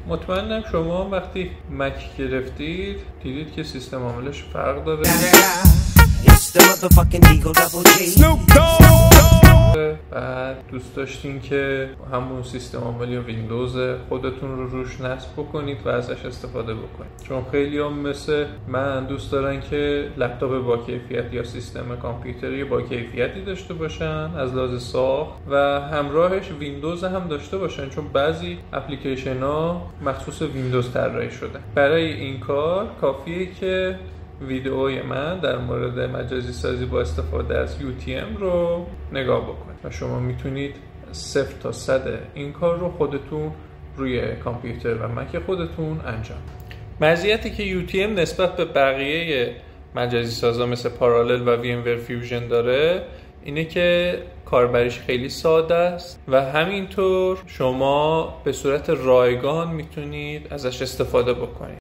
مطمئنم شما وقتی مک گرفتید دیدید که سیستم عاملش فرق داره. بعد دوست داشتین که همون سیستم عامل یا ویندوز خودتون رو روش نصب بکنید و ازش استفاده بکنید، چون خیلی هم مثل من دوست دارن که لپتاپ با کیفیت یا سیستم کامپیوتری با کیفیتی داشته باشن از لحاظ ساخت و همراهش ویندوز هم داشته باشن، چون بعضی اپلیکیشن ها مخصوص ویندوز طراحی شده. برای این کار کافیه که ویدئوی من در مورد مجازی سازی با استفاده از UTM رو نگاه بکنید و شما میتونید 0 تا 100 این کار رو خودتون روی کامپیوتر و مک خودتون انجام. مزیتی که UTM نسبت به بقیه مجازی سازا مثل پارالل و VMware Fusion داره اینه که کاربریش خیلی ساده است و همینطور شما به صورت رایگان میتونید ازش استفاده بکنید.